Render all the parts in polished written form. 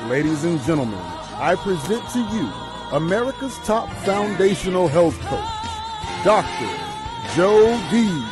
Ladies and gentlemen, I present to you America's top foundational health coach, Dr. Joe D.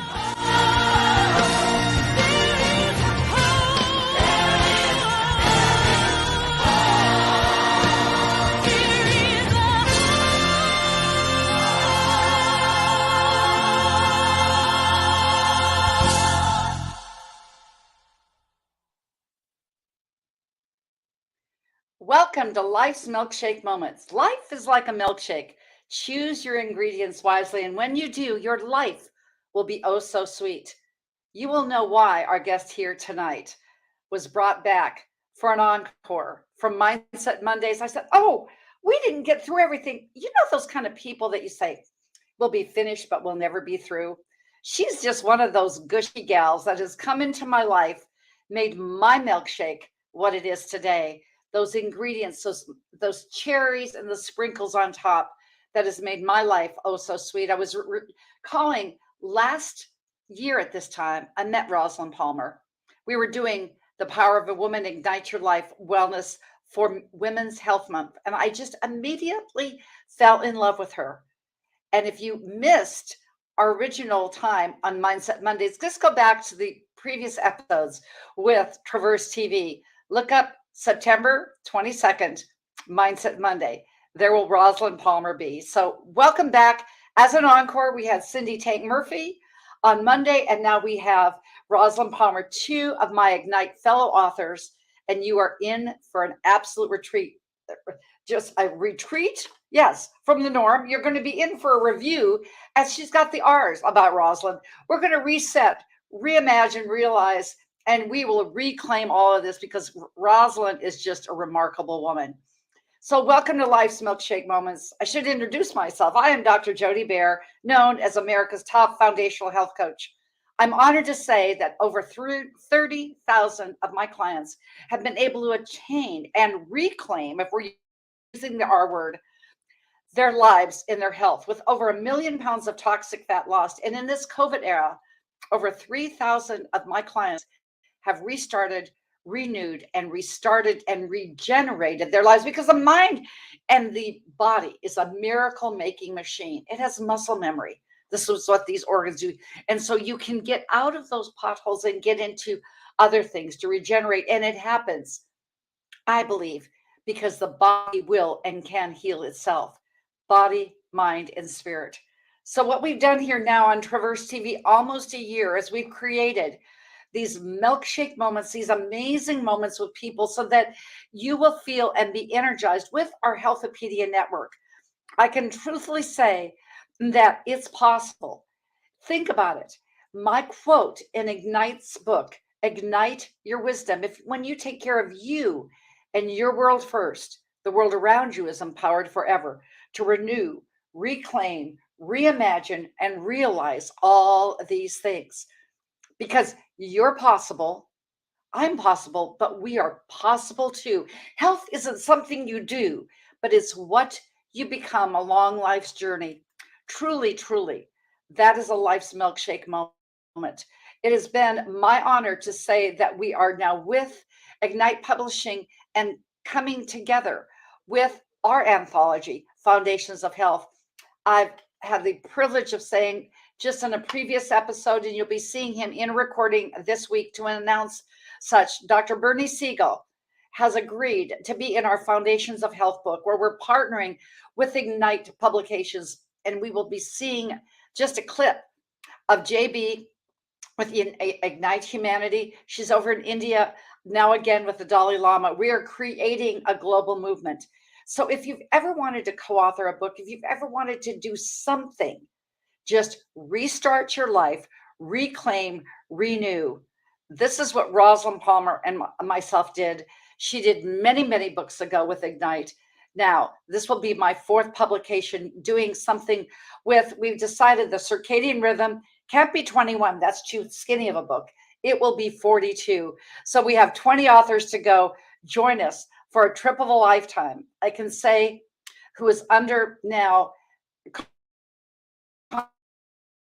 Welcome to Life's Milkshake Moments. Life is like a milkshake. Choose your ingredients wisely, and when you do, your life will be oh so sweet. You will know why our guest here tonight was brought back for an encore from Mindset Mondays. I said, oh, we didn't get through everything. You know those kind of people that you say, we'll be finished, but we'll never be through. She's just one of those gushy gals that has come into my life, made my milkshake what it is today. Those ingredients, those cherries and the sprinkles on top, that has made my life oh so sweet. I was calling last year at this time. I met Rosalyn Palmer. We were doing the Power of a Woman, Ignite Your Life Wellness for Women's Health Month. And I just immediately fell in love with her. And if you missed our original time on Mindset Mondays, just go back to the previous episodes with Traverse TV. Look up September 22nd, Mindset Monday. There will Rosalyn Palmer be. So welcome back. As an encore, we had Cindy Tank Murphy on Monday, and now we have Rosalyn Palmer, two of my Ignite fellow authors, and you are in for an absolute retreat. Just a retreat, yes, from the norm. You're going to be in for a review, as she's got the R's about Rosalyn. We're going to reset, reimagine, realize, and we will reclaim all of this because Rosalyn is just a remarkable woman. So welcome to Life's Milkshake Moments. I should introduce myself. I am Dr. Jody Bear, known as America's top foundational health coach. I'm honored to say that over 30,000 of my clients have been able to attain and reclaim, if we're using the R word, their lives in their health, with over 1 million pounds of toxic fat lost. And in this COVID era, over 3,000 of my clients have restarted, renewed, and restarted and regenerated their lives, because the mind and the body is a miracle making machine. It has muscle memory. This is what these organs do. And so you can get out of those potholes and get into other things to regenerate. And it happens, I believe, because the body will and can heal itself. Body, mind, and spirit. So what we've done here now on Traverse TV, almost a year, as we've created these milkshake moments, these amazing moments with people, so that you will feel and be energized with our Healthopedia network. I can truthfully say that it's possible. Think about it. My quote in Ignite's book, Ignite Your Wisdom. When you take care of you and your world first, the world around you is empowered forever to renew, reclaim, reimagine, and realize all these things. Because you're possible, I'm possible, but we are possible too. Health isn't something you do, but it's what you become along life's journey. Truly, truly, that is a life's milkshake moment. It has been my honor to say that we are now with Ignite Publishing and coming together with our anthology, Foundations of Health. I've had the privilege of saying just in a previous episode, and you'll be seeing him in a recording this week to announce such, Dr. Bernie Siegel has agreed to be in our Foundations of Health book, where we're partnering with Ignite Publications, and we will be seeing just a clip of JB with Ignite Humanity. She's over in India now, again with the Dalai Lama. We are creating a global movement. So if you've ever wanted to co-author a book, if you've ever wanted to do something, just restart your life, reclaim, renew. This is what Rosalyn Palmer and myself did. She did many, many books ago with Ignite. Now, this will be my fourth publication, doing something with, we've decided the circadian rhythm can't be 21. That's too skinny of a book. It will be 42. So we have 20 authors to go. Join us for a trip of a lifetime. I can say, who is under now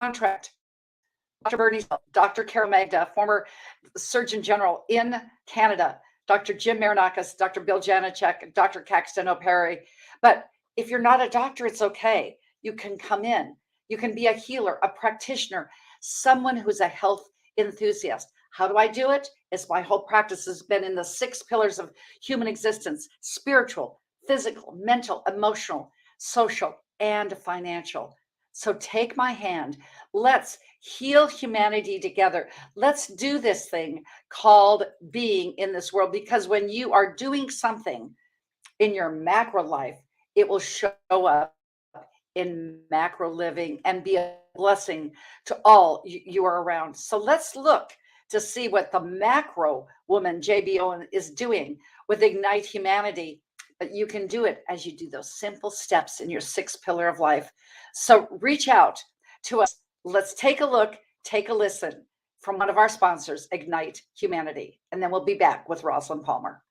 contract, Dr. Bernie, Dr. Carol Magda, former Surgeon General in Canada, Dr. Jim Marinakis, Dr. Bill Janicek, Dr. Caxton O'Perry. But if you're not a doctor, it's okay. You can come in. You can be a healer, a practitioner, someone who's a health enthusiast. How do I do it? It's my whole practice has been in the 6 pillars of human existence: spiritual, physical, mental, emotional, social, and financial. So take my hand. Let's heal humanity together. Let's do this thing called being in this world, because when you are doing something in your macro life, it will show up in macro living and be a blessing to all you are around. So let's look to see what the macro woman, JB Owen, is doing with Ignite Humanity. But you can do it as you do those simple steps in your 6 pillar of life. So reach out to us. Let's take a look, take a listen from one of our sponsors, Ignite Humanity. And then we'll be back with Rosalyn Palmer.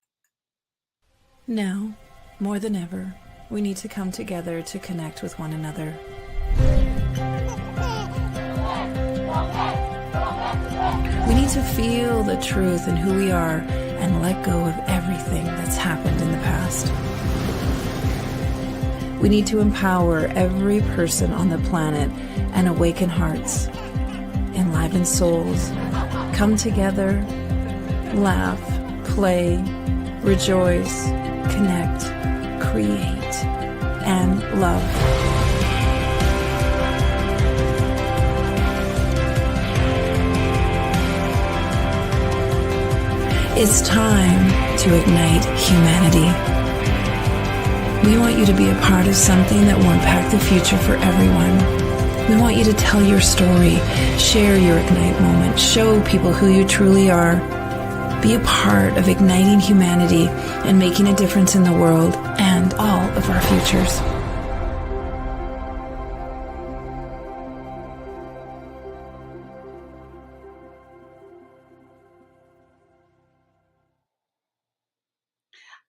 Now, more than ever, we need to come together to connect with one another. We need to feel the truth in who we are and let go of everything that's happened in the past. We need to empower every person on the planet and awaken hearts, enliven souls, come together, laugh, play, rejoice, connect, create, and love. It's time to ignite humanity. We want you to be a part of something that will impact the future for everyone. We want you to tell your story, share your Ignite moment, show people who you truly are. Be a part of igniting humanity and making a difference in the world and all of our futures.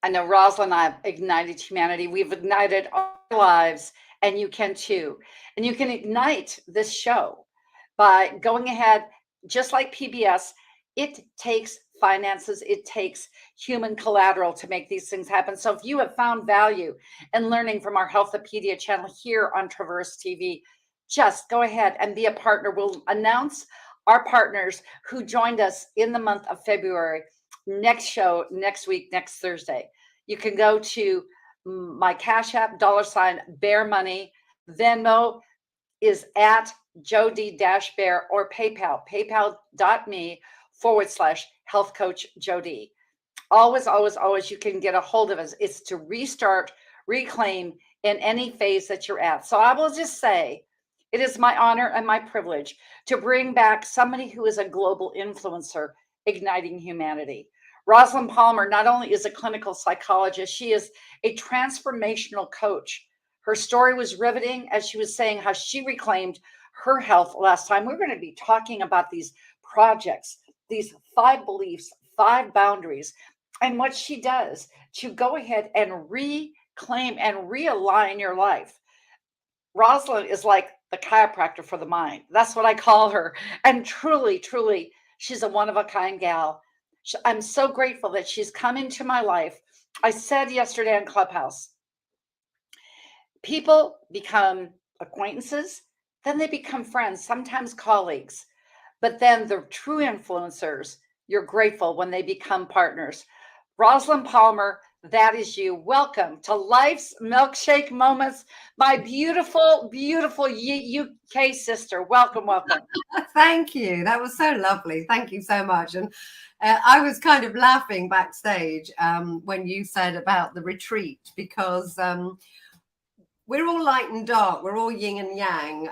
I know Rosalyn and I have ignited humanity. We've ignited our lives, and you can too. And you can ignite this show by going ahead, just like PBS. It takes finances, it takes human collateral to make these things happen. So if you have found value in learning from our Healthopedia channel here on Traverse TV, just go ahead and be a partner. We'll announce our partners who joined us in the month of February. Next show, next week, next Thursday. You can go to my Cash App, $Bear Money. Venmo is at Jody-Bear, or PayPal, paypal.me/Health Coach Jody. Always, always, always, you can get a hold of us. It's to restart, reclaim in any phase that you're at. So I will just say, it is my honor and my privilege to bring back somebody who is a global influencer, igniting humanity. Rosalyn Palmer not only is a clinical psychologist, she is a transformational coach. Her story was riveting as she was saying how she reclaimed her health last time. We're going to be talking about these projects, these 5 beliefs, 5 boundaries, and what she does to go ahead and reclaim and realign your life. Rosalyn is like the chiropractor for the mind. That's what I call her. And truly, truly, she's a one-of-a-kind gal. I'm so grateful that she's come into my life. I said yesterday on Clubhouse, people become acquaintances, then they become friends, sometimes colleagues. But then the true influencers, you're grateful when they become partners. Rosalyn Palmer, that is you. Welcome to Life's Milkshake Moments, my beautiful, beautiful UK sister. Welcome, welcome. Thank you. That was so lovely. Thank you so much. And I was kind of laughing backstage when you said about the retreat, because we're all light and dark. We're all yin and yang,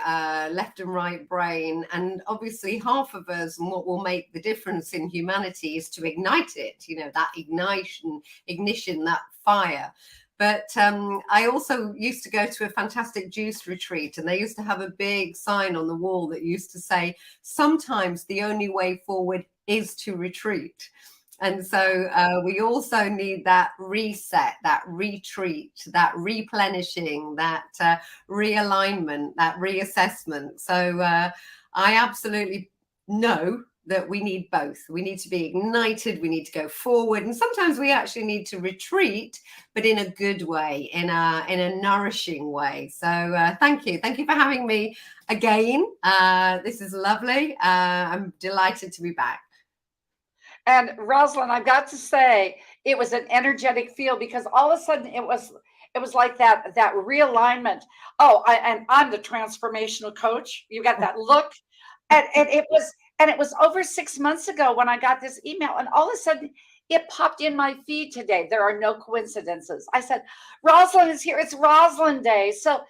left and right brain. And obviously half of us, and what will make the difference in humanity is to ignite it, that ignition, that fire. But I also used to go to a fantastic juice retreat, and they used to have a big sign on the wall that used to say, sometimes the only way forward is to retreat. And so we also need that reset, that retreat, that replenishing, that realignment, that reassessment. So I absolutely know that we need both. We need to be ignited, we need to go forward, and sometimes we actually need to retreat, but in a good way, in a nourishing way. So thank you for having me again. This is lovely. I'm delighted to be back. And Rosalyn, I've got to say, it was an energetic feel, because all of a sudden it was like that realignment. Oh, and I'm the transformational coach. You got that look, and it was over 6 months ago when I got this email, and all of a sudden it popped in my feed today. There are no coincidences. I said, Rosalyn is here. It's Rosalyn Day. So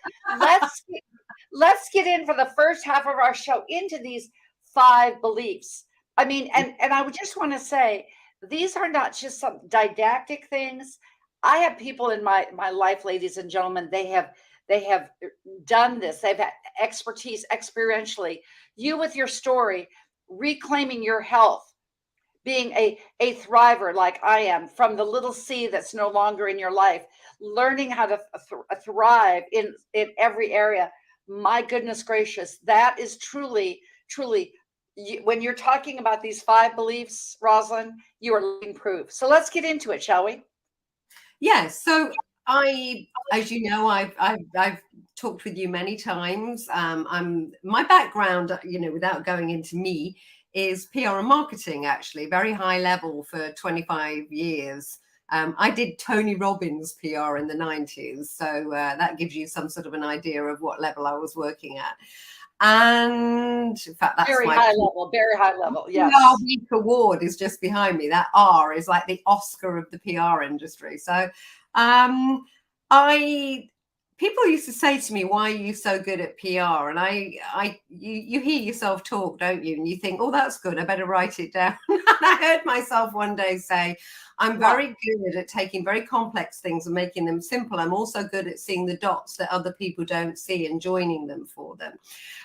let's get in for the first half of our show into these 5 beliefs. I mean, and I would just want to say, these are not just some didactic things. I have people in my life, ladies and gentlemen, they have done this. They've had expertise experientially. You with your story, reclaiming your health, being a thriver like I am, from the little C that's no longer in your life, learning how to thrive in every area. My goodness gracious, that is truly, when you're talking about these 5 beliefs, Rosalyn, you are living proof. So let's get into it, shall we? Yes. So as you know, I've talked with you many times. My background, without going into me, is PR and marketing, actually, very high level for 25 years. I did Tony Robbins PR in the 90s. So that gives you some sort of an idea of what level I was working at. And in fact, that's very high level. Yes. PR Week award is just behind me. That R is like the Oscar of the PR industry. So people used to say to me, why are you so good at PR? And you hear yourself talk, don't you? And you think, oh, that's good, I better write it down. And I heard myself one day say, I'm very good at taking very complex things and making them simple. I'm also good at seeing the dots that other people don't see and joining them for them.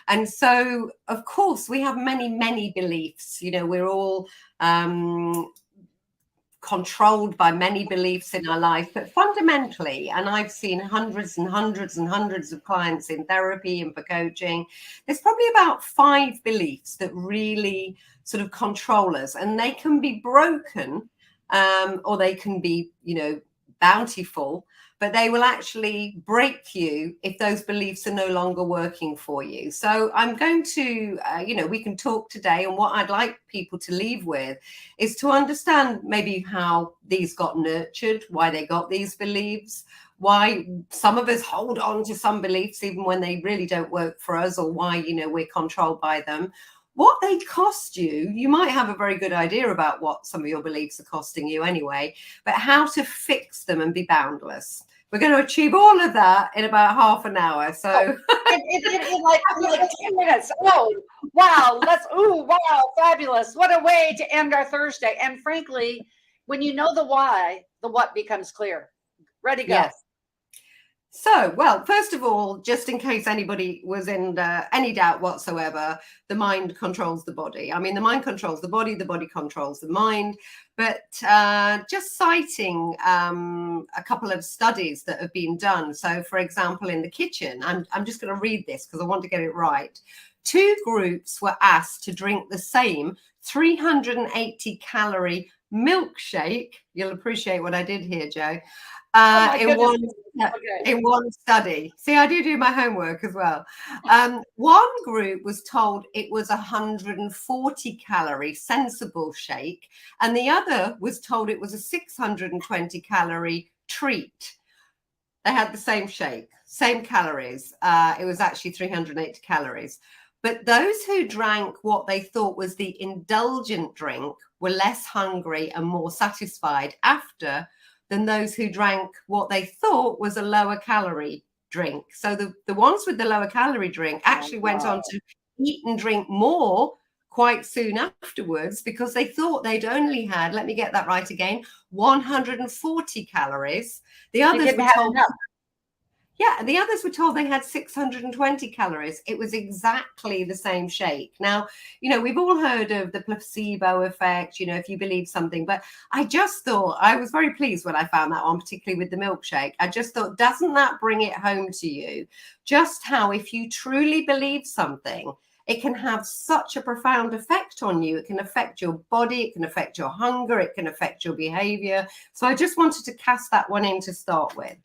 And so, of course, we have many beliefs. We're all controlled by many beliefs in our life, but fundamentally, and I've seen hundreds and hundreds and hundreds of clients in therapy and for coaching, there's probably about 5 beliefs that really sort of control us, and they can be broken or they can be, bountiful, but they will actually break you if those beliefs are no longer working for you. So I'm going to, we can talk today, and what I'd like people to leave with is to understand maybe how these got nurtured, why they got these beliefs, why some of us hold on to some beliefs even when they really don't work for us, or why, we're controlled by them. What they cost you, you might have a very good idea about what some of your beliefs are costing you anyway, but how to fix them and be boundless. We're going to achieve all of that in about half an hour. So in like 10 minutes. Oh, wow. Wow. Fabulous. What a way to end our Thursday. And frankly, when you know the why, the what becomes clear. Ready, go. Yes. So, well, first of all, just in case anybody was in any doubt whatsoever, the mind controls the body. I mean, the mind controls the body controls the mind. But just citing a couple of studies that have been done. So, for example, in the kitchen, I'm just going to read this because I want to get it right. 2 groups were asked to drink the same 380 calorie milkshake. You'll appreciate what I did here, Joe. In one study. See, I do my homework as well. One group was told it was 140 calorie sensible shake, and the other was told it was a 620 calorie treat. They had the same shake, same calories. It was actually 380 calories. But those who drank what they thought was the indulgent drink were less hungry and more satisfied after than those who drank what they thought was a lower calorie drink. So the ones with the lower calorie drink actually went on to eat and drink more quite soon afterwards, because they thought they'd only had, let me get that right again, 140 calories. The others were told, the others were told they had 620 calories. It was exactly the same shake. Now, we've all heard of the placebo effect, if you believe something, but I just thought, I was very pleased when I found that one, particularly with the milkshake. I just thought, doesn't that bring it home to you just how if you truly believe something, it can have such a profound effect on you. It can affect your body, it can affect your hunger, it can affect your behavior. So I just wanted to cast that one in to start with.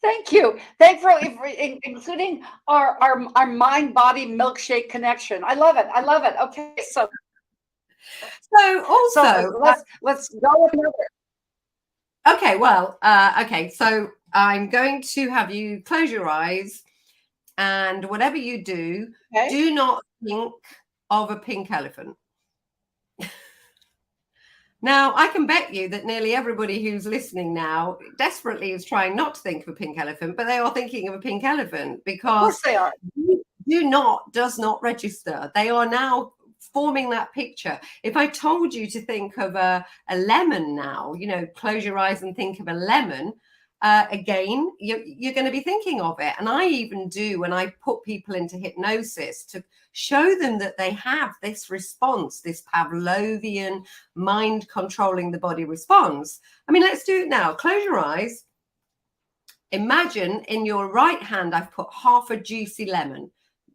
Thank you. Thank for including our mind-body milkshake connection. I love it. I love it. Okay, so also let's go with another. Okay, well, okay, so I'm going to have you close your eyes, and whatever you do, do not think of a pink elephant. Now, I can bet you that nearly everybody who's listening now desperately is trying not to think of a pink elephant, but they are thinking of a pink elephant because of course they are. Does not register. They are now forming that picture. If I told you to think of a lemon now, close your eyes and think of a lemon, again, you're going to be thinking of it. And I even do when I put people into hypnosis to show them that they have this response, this Pavlovian mind controlling the body response. I mean, let's do it now. Close your eyes. Imagine in your right hand, I've put half a juicy lemon.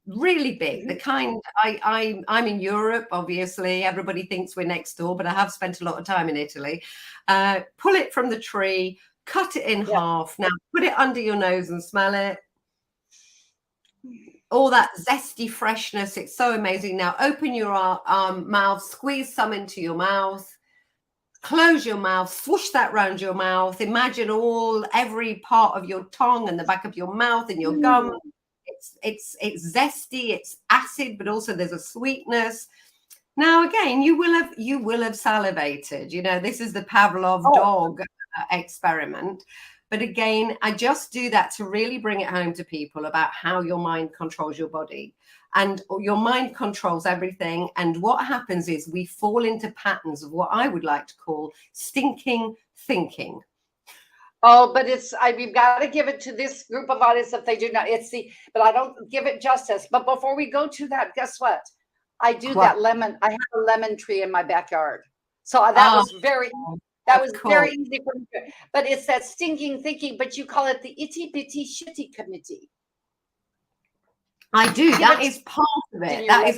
Really big, the kind I'm in Europe, obviously. Everybody thinks we're next door, but I have spent a lot of time in Italy. Pull it from the tree, cut it in half. Now put it under your nose and smell it. All that zesty freshness. It's so amazing. Now open your mouth, squeeze some into your mouth. Close your mouth, swoosh that round your mouth. Imagine every part of your tongue and the back of your mouth and your gum. It's zesty, it's acid, but also there's a sweetness. Now, again, you will have salivated. This is the Pavlov dog experiment. But again, I just do that to really bring it home to people about how your mind controls your body. And your mind controls everything. And what happens is we fall into patterns of what I would like to call stinking thinking. Oh, but we've got to give it to this group of audience if they do not. But I don't give it justice. But before we go to that, guess what? I do that lemon. I have a lemon tree in my backyard. So that was very easy for me. But it's that stinking thinking, but you call it the itty bitty shitty committee. I do. That is part of it. That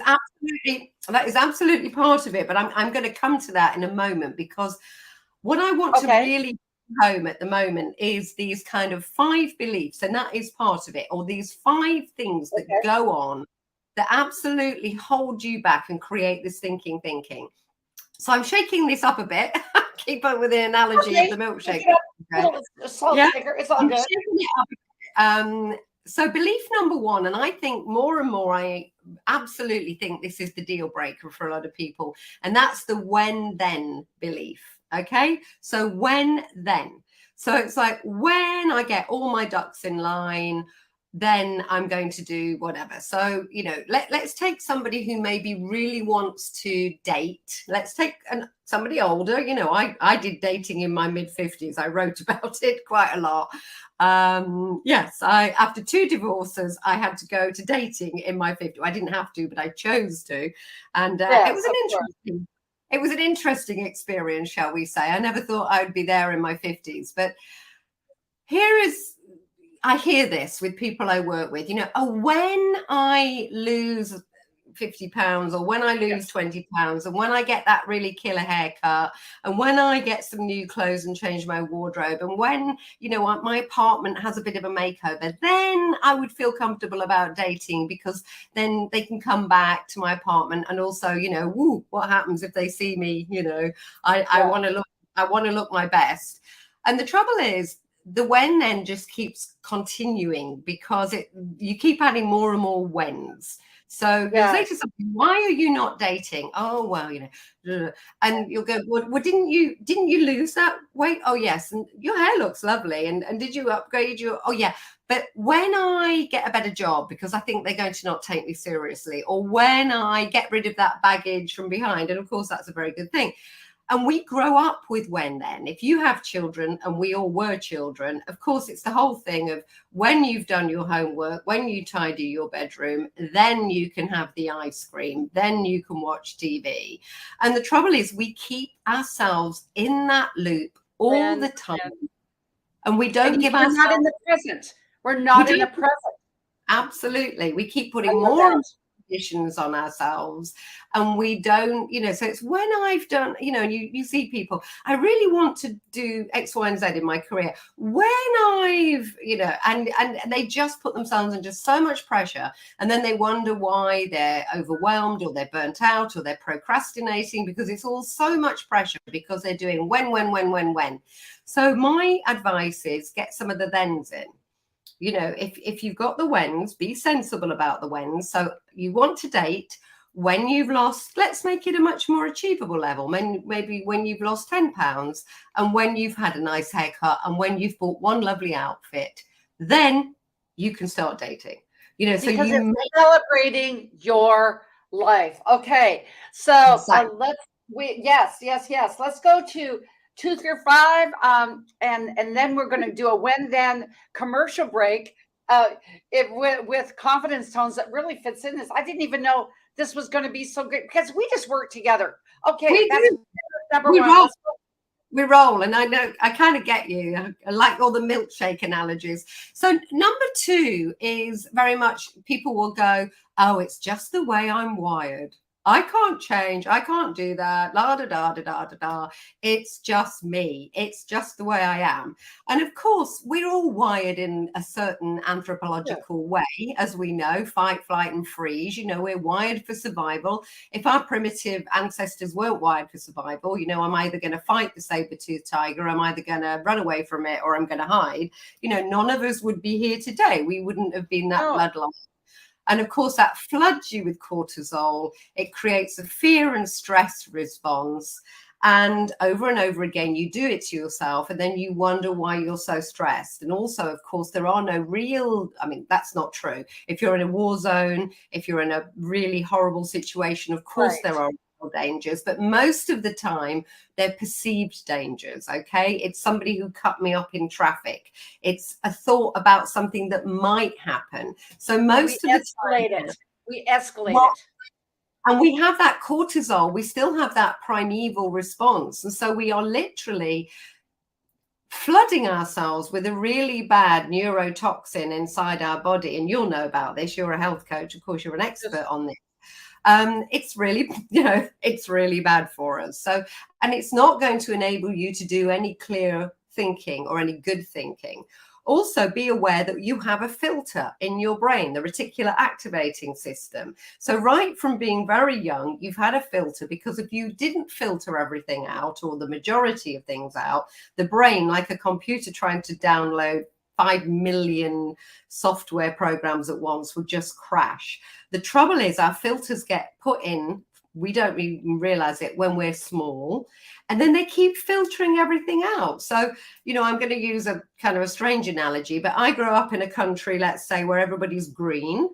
is absolutely part of it. But I'm going to come to that in a moment, because what I want to really home at the moment is these kind of 5 beliefs, and that is part of it, or these 5 things that go on that absolutely hold you back and create this thinking. So I'm shaking this up a bit. Keep up with the analogy of the milkshake. It's all good. So belief number 1, and I think more and more, I absolutely think this is the deal breaker for a lot of people, and that's the when then belief. Okay, so when then. So it's like, when I get all my ducks in line, then I'm going to do whatever. So, let's take somebody who maybe really wants to date. Let's take somebody older. I did dating in my mid-50s. I wrote about it quite a lot. Yes, after 2 divorces, I had to go to dating in my 50s. I didn't have to, but I chose to. And it was an interesting experience, shall we say. I never thought I would be there in my 50s. But I hear this with people I work with, when I lose 50 pounds, or when I lose 20 pounds, and when I get that really killer haircut, and when I get some new clothes and change my wardrobe, and when, my apartment has a bit of a makeover, then I would feel comfortable about dating, because then they can come back to my apartment. And also, what happens if they see me, I want to look my best. And the trouble is, the when then just keeps continuing, because you keep adding more and more whens. So you'll say to somebody, why are you not dating? Oh, well, and you'll go, well, didn't you lose that weight? Oh, yes. And your hair looks lovely. And did you upgrade oh, yeah. But when I get a better job, because I think they're going to not take me seriously, or when I get rid of that baggage from behind, and of course, that's a very good thing. And we grow up with when then. If you have children, and we all were children, of course, it's the whole thing of when you've done your homework, when you tidy your bedroom, then you can have the ice cream, then you can watch TV. And the trouble is, we keep ourselves in that loop all the time. And we don't give ourselves... We're not in the present. We're not in the present. Absolutely. We keep putting more conditions on ourselves, and we don't, so it's when I've done, and you see people, I really want to do X, Y, and Z in my career. When I've, and they just put themselves under so much pressure, and then they wonder why they're overwhelmed or they're burnt out or they're procrastinating, because it's all so much pressure because they're doing when. So my advice is get some of the thens in. If you've got the whens, be sensible about the whens. So you want to date when you've lost, let's make it a much more achievable level. Maybe when you've lost 10 pounds and when you've had a nice haircut and when you've bought one lovely outfit, then you can start dating. Because it's celebrating your life. Okay. So Exactly. Let's go to 2 through 5. And then we're going to do a when then commercial break. With confidence tones that really fits in this. I didn't even know this was going to be so great because we just work together. Okay. That's number one. We roll, and I know I kind of get you. I like all the milkshake analogies. So number 2 is very much people will go, oh, it's just the way I'm wired. I can't change. I can't do that. La da da da da da da. It's just me. It's just the way I am. And of course, we're all wired in a certain anthropological way, as we know, fight, flight, and freeze. We're wired for survival. If our primitive ancestors weren't wired for survival, I'm either going to fight the saber-toothed tiger, I'm either going to run away from it, or I'm going to hide. None of us would be here today. We wouldn't have been that bloodline. And of course, that floods you with cortisol. It creates a fear and stress response. And over again, you do it to yourself. And then you wonder why you're so stressed. And also, of course, there are no real, that's not true. If you're in a war zone, if you're in a really horrible situation, of course, there are dangers, but most of the time they're perceived dangers. Okay, it's somebody who cut me up in traffic, it's a thought about something that might happen. So most of the time we escalate it, and we have that cortisol, we still have that primeval response, and so we are literally flooding ourselves with a really bad neurotoxin inside our body. And you'll know about this, you're a health coach, of course, you're an expert on this. It's really, it's really bad for us. So, and it's not going to enable you to do any clear thinking or any good thinking. Also, be aware that you have a filter in your brain, the reticular activating system. So right from being very young, you've had a filter, because if you didn't filter everything out, or the majority of things out, the brain, like a computer trying to download 5 million software programs at once, would just crash. The trouble is our filters get put in, we don't even realize it when we're small, and then they keep filtering everything out. So, I'm going to use a kind of a strange analogy, but I grew up in a country, let's say, where everybody's green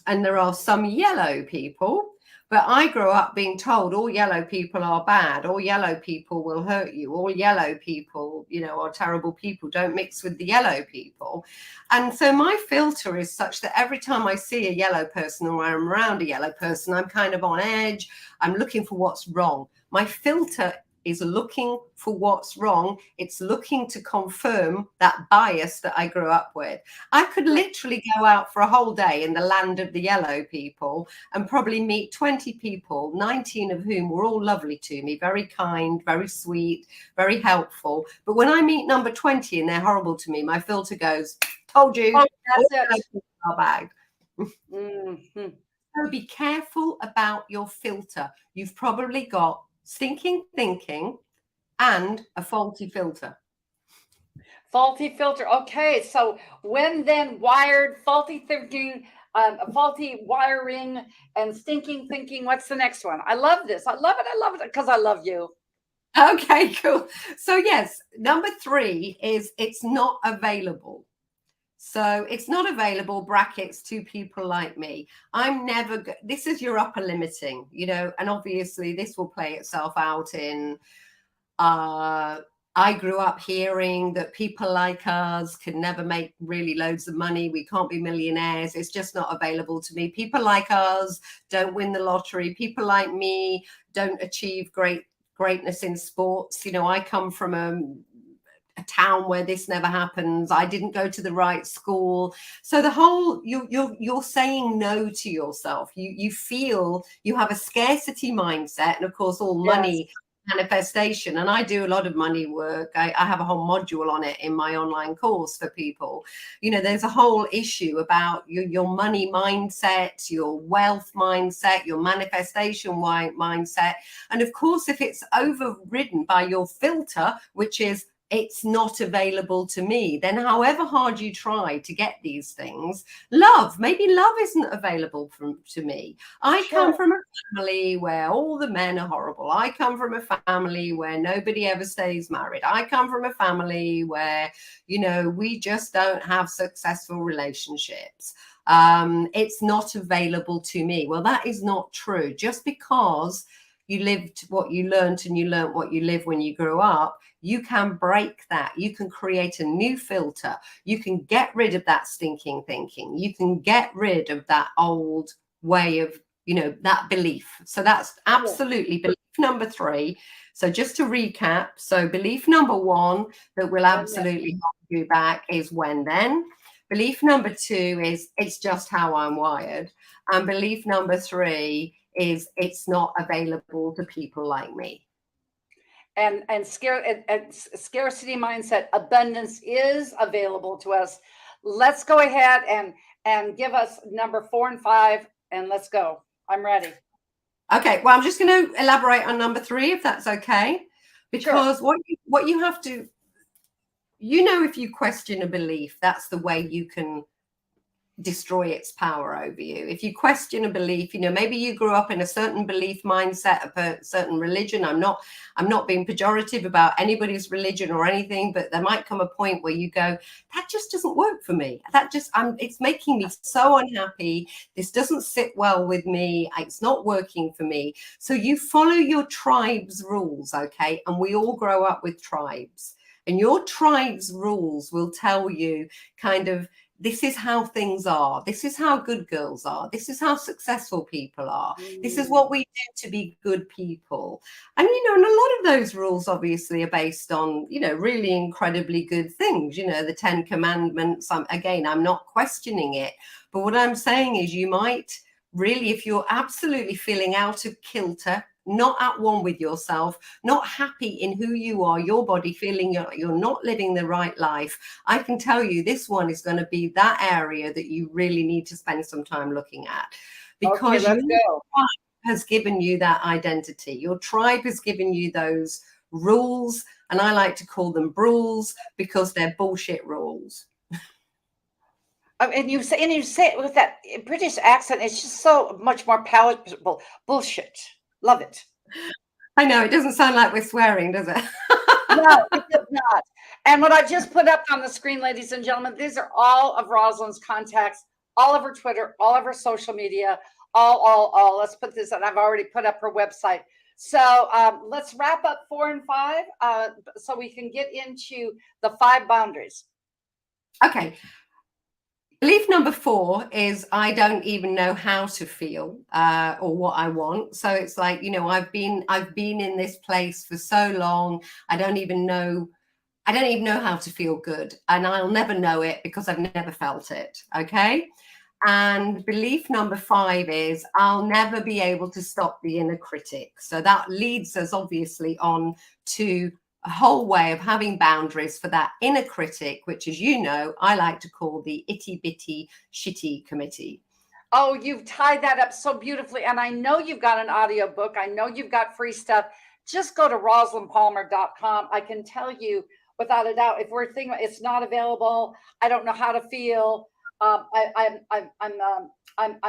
and there are some yellow people. But I grew up being told all yellow people are bad, all yellow people will hurt you, all yellow people, are terrible people, don't mix with the yellow people. And so my filter is such that every time I see a yellow person or I'm around a yellow person, I'm kind of on edge. I'm looking for what's wrong. My filter is looking for what's wrong. It's looking to confirm that bias that I grew up with. I could literally go out for a whole day in the land of the yellow people and probably meet 20 people, 19 of whom were all lovely to me, very kind, very sweet, very helpful. But when I meet number 20 and they're horrible to me, my filter goes, told you. Oh, that's it. Our bag. Mm-hmm. So be careful about your filter. You've probably got stinking thinking and a faulty filter. Faulty filter. Okay, so when then wired, faulty thinking, faulty wiring, and stinking thinking. What's the next one? I love this. I love it because I love you. Okay, cool. So yes, number 3 is it's not available. So it's not available, brackets, to people like me. I'm never, this is your upper limiting, and obviously this will play itself out in, I grew up hearing that people like us can never make really loads of money. We can't be millionaires. It's just not available to me. People like us don't win the lottery. People like me don't achieve greatness in sports. I come from a town where this never happens. I didn't go to the right school. So the whole you're saying no to yourself. You feel you have a scarcity mindset, and of course, all money manifestation. And I do a lot of money work. I have a whole module on it in my online course for people. You know, there's a whole issue about your money mindset, your wealth mindset, your manifestation mindset. And of course, if it's overridden by your filter, which is it's not available to me, then however hard you try to get these things, maybe love isn't available to me. I come from a family where all the men are horrible. I come from a family where nobody ever stays married. I come from a family where, you know, we just don't have successful relationships. It's not available to me. Well, that is not true. Just because you lived what you learned and you learned what you live when you grew up, you can break that. You can create a new filter. You can get rid of that stinking thinking. You can get rid of that old way of, you know, that belief. So that's absolutely belief number 3. So just to recap, so belief number 1 that will absolutely hold you back is when then. Belief number 2 is it's just how I'm wired. And belief number 3 is it's not available to people like me. And scarcity mindset, abundance is available to us. Let's go ahead and give us number 4 and 5, and let's go. I'm ready. Okay, well, I'm just going to elaborate on number 3, if that's okay, because what you have to, you know, if you question a belief, that's the way you can destroy its power over you. If you question a belief, you know, maybe you grew up in a certain belief mindset, a certain religion. I'm not being pejorative about anybody's religion or anything, but there might come a point where you go, that just doesn't work for me. It's making me so unhappy. This doesn't sit well with me. It's not working for me. So you follow your tribe's rules, okay? And we all grow up with tribes, and your tribe's rules will tell you kind of, this is how things are. This is how good girls are. This is how successful people are. This is what we do to be good people. And, you know, and a lot of those rules obviously are based on, you know, really incredibly good things. You know, the 10 Commandments. I'm not questioning it. But what I'm saying is you might really, if you're absolutely feeling out of kilter, not at one with yourself, not happy in who you are, your body, feeling you're not living the right life, I can tell you this one is going to be that area that you really need to spend some time looking at, because your tribe has given you that identity. Your tribe has given you those rules, and I like to call them rules because they're bullshit rules. And you say it with that British accent. It's just so much more palatable. Bullshit. Love it. I know, it doesn't sound like we're swearing, does it? No, it does not. And what I just put up on the screen, ladies and gentlemen, these are all of Rosalyn's contacts, all of her Twitter, all of her social media, all. Let's put this, and I've already put up her website. So let's wrap up 4 and 5 so we can get into the 5 boundaries. Okay. Belief number 4 is I don't even know how to feel or what I want. So it's like, you know, I've been in this place for so long. I don't even know how to feel good, and I'll never know it because I've never felt it. Okay. And belief number 5 is I'll never be able to stop the inner critic. So that leads us obviously on to a whole way of having boundaries for that inner critic, which, as you know, I like to call the itty bitty shitty committee. Oh, you've tied that up so beautifully. And I know you've got an audio book. I know you've got free stuff. Just go to rosalynpalmer.com. I can tell you without a doubt, if we're thinking it's not available, I don't know how to feel. I'm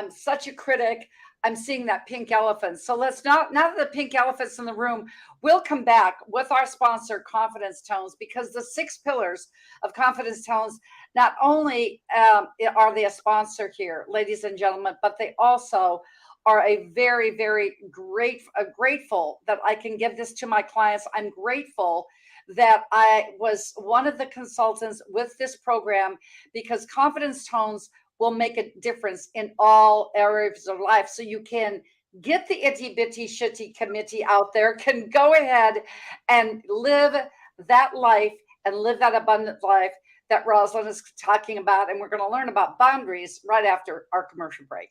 such a critic. I'm seeing that pink elephant. So let's now that the pink elephant's in the room, we'll come back with our sponsor, Confidence Tones, because the 6 pillars of Confidence Tones, not only are they a sponsor here, ladies and gentlemen, but they also are a very, very grateful that I can give this to my clients. I'm grateful that I was one of the consultants with this program, because Confidence Tones will make a difference in all areas of life. So you can get the itty bitty shitty committee out there, can go ahead and live that life and live that abundant life that Rosalyn is talking about. And we're going to learn about boundaries right after our commercial break.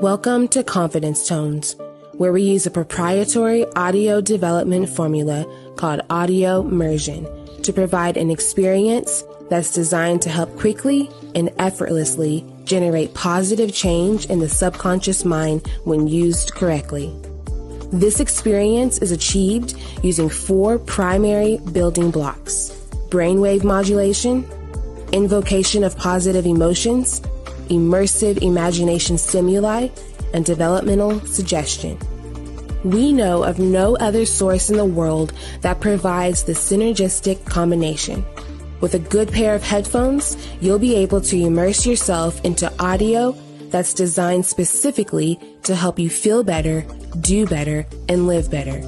Welcome to Confidence Tones, where we use a proprietary audio development formula called audio immersion to provide an experience that's designed to help quickly and effortlessly generate positive change in the subconscious mind when used correctly. This experience is achieved using 4 primary building blocks: brainwave modulation, invocation of positive emotions, immersive imagination stimuli, and developmental suggestion. We know of no other source in the world that provides the synergistic combination. With a good pair of headphones, you'll be able to immerse yourself into audio that's designed specifically to help you feel better, do better, and live better.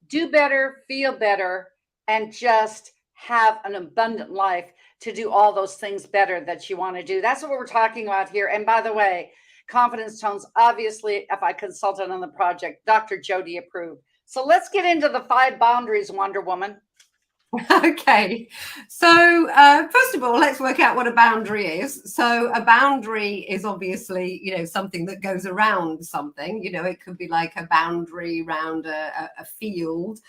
Do better, feel better, and just have an abundant life to do all those things better that you want to do. That's what we're talking about here. And by the way, Confidence Tones, obviously, if I consulted on the project, Dr. Jody approved. So let's get into the 5 boundaries, Wonder Woman. Okay, so first of all, let's work out what a boundary is. So a boundary is obviously, something that goes around something. It could be like a boundary around a field.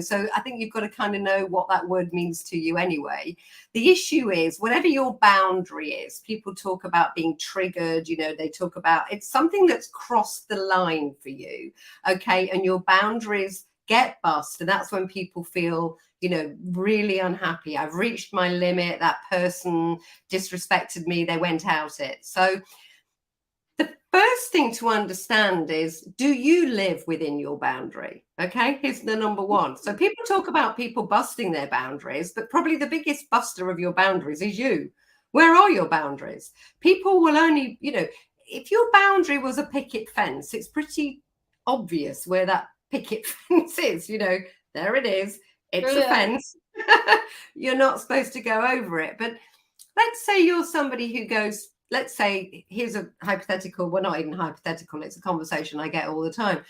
So I think you've got to kind of know what that word means to you anyway. The issue is, whatever your boundary is, people talk about being triggered, they talk about it's something that's crossed the line for you, okay? And your boundaries get bust, and that's when people feel, really unhappy. I've reached my limit. That person disrespected me. They went out it. So the first thing to understand is, do you live within your boundary? Okay, here's the number one. So people talk about people busting their boundaries, but probably the biggest buster of your boundaries is you. Where are your boundaries? People will only, if your boundary was a picket fence, it's pretty obvious where that picket fence is. There it is. It's a fence. You're not supposed to go over it. But let's say you're somebody who goes, let's say, here's a hypothetical, well, not even hypothetical, it's a conversation I get all the time,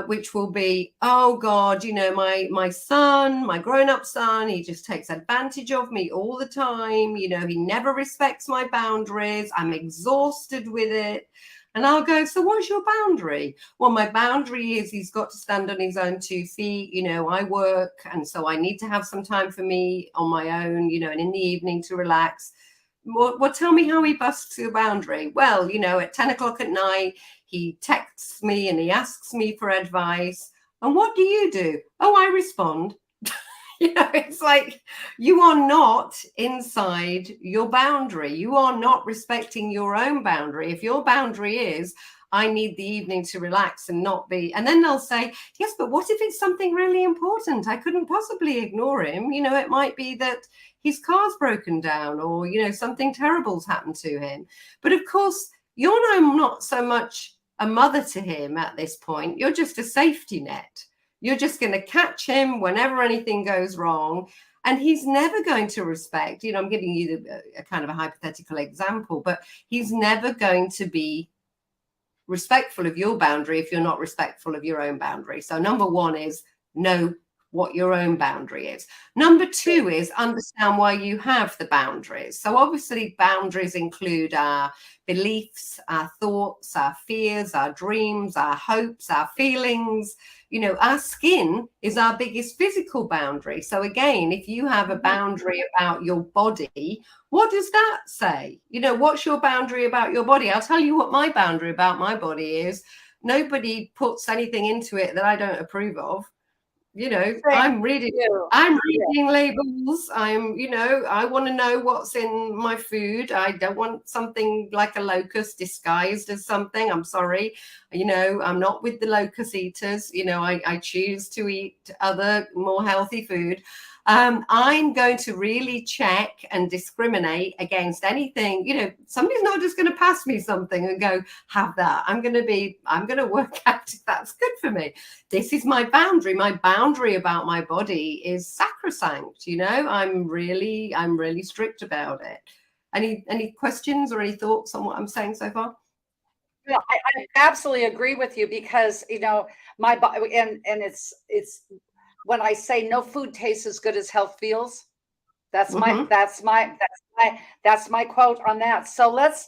which will be, oh God, my son, my grown-up son, he just takes advantage of me all the time. He never respects my boundaries. I'm exhausted with it. And I'll go, so what's your boundary? Well, my boundary is he's got to stand on his own 2 feet. I work, and so I need to have some time for me on my own, and in the evening to relax. Well, tell me how he busts your boundary. Well, at 10 o'clock at night, he texts me and he asks me for advice. And what do? Oh, I respond. It's like you are not inside your boundary. You are not respecting your own boundary. If your boundary is, I need the evening to relax and not be, and then they'll say, yes, but what if it's something really important? I couldn't possibly ignore him. It might be that his car's broken down or, something terrible's happened to him. But of course, you're not so much a mother to him at this point. You're just a safety net. You're just going to catch him whenever anything goes wrong. And he's never going to respect, I'm giving you a kind of a hypothetical example, but he's never going to be respectful of your boundary if you're not respectful of your own boundary. So number one is know what your own boundary is. Number 2 is understand why you have the boundaries. So obviously boundaries include our beliefs, our thoughts, our fears, our dreams, our hopes, our feelings. Our skin is our biggest physical boundary. So again, if you have a boundary about your body, what does that say? What's your boundary about your body? I'll tell you what my boundary about my body is. Nobody puts anything into it that I don't approve of. I'm reading labels. I want to know what's in my food. I don't want something like a locust disguised as something. I'm sorry. I'm not with the locust eaters. I choose to eat other more healthy food. I'm going to really check and discriminate against anything. Somebody's not just going to pass me something and go, have that. I'm going to work out if that's good for me. This is my boundary. My boundary about my body is sacrosanct. I'm really strict about it. Any questions or any thoughts on what I'm saying so far? No, I absolutely agree with you because, you know, my body, and it's when I say no food tastes as good as health feels, that's my Mm-hmm. that's my quote on that. So let's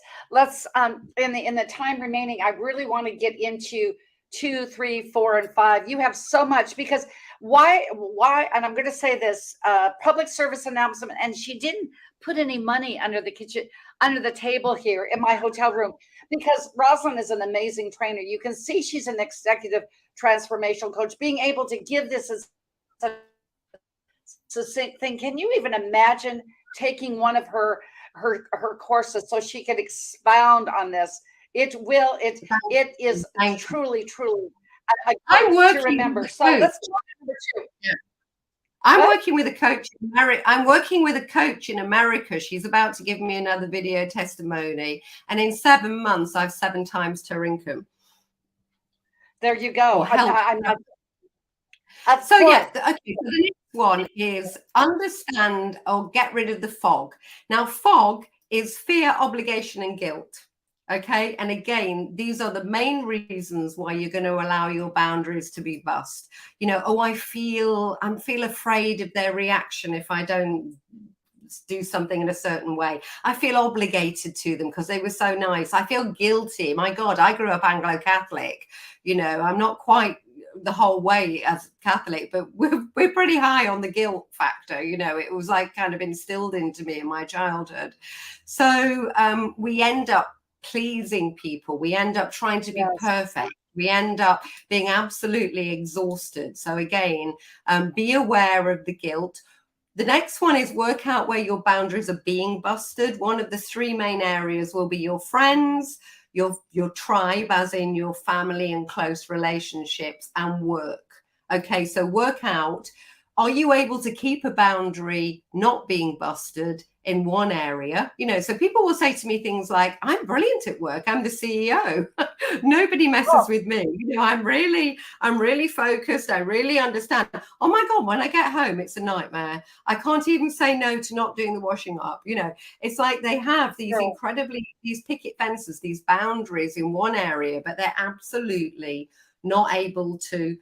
in the time remaining, I really want to get into 2, 3, 4, and 5. You have so much because why, and I'm going to say this public service announcement, and she didn't put any money under the table here in my hotel room because Rosalyn is an amazing trainer. You can see she's an executive transformational coach. Being able to give this as a succinct thing. Can you even imagine taking one of her courses so she can expound on this? It is truly I'm working to remember. So with let's talk number 2. Yeah. I'm working with a coach in America. I'm working with a coach in America. She's about to give me another video testimony. And in 7 months, I've 7 times her income. There you go. So yes, okay. So the next one is understand or get rid of the fog. Now, fog is fear, obligation, and guilt. Okay. And again, these are the main reasons why you're going to allow your boundaries to be bust. You know, oh, I feel afraid of their reaction if I don't do something in a certain way. I feel obligated to them because they were so nice. I feel guilty. My God, I grew up Anglo-Catholic. You know, I'm not quite the whole way as Catholic, but we're pretty high on the guilt factor. You know, it was like kind of instilled into me in my childhood. So we end up pleasing people. We end up trying to be perfect. We end up being absolutely exhausted. So again, be aware of the guilt. The next one is work out where your boundaries are being busted. One of the 3 main areas will be your friends, your tribe, as in your family and close relationships, and work. Okay, so work out, are you able to keep a boundary not being busted in one area? You know, so people will say to me things like, I'm brilliant at work. I'm the CEO. Nobody messes with me. You know, I'm really focused. I really understand. Oh my God, when I get home, it's a nightmare. I can't even say no to not doing the washing up. You know, it's like they have these these picket fences, these boundaries in one area, but they're absolutely not able to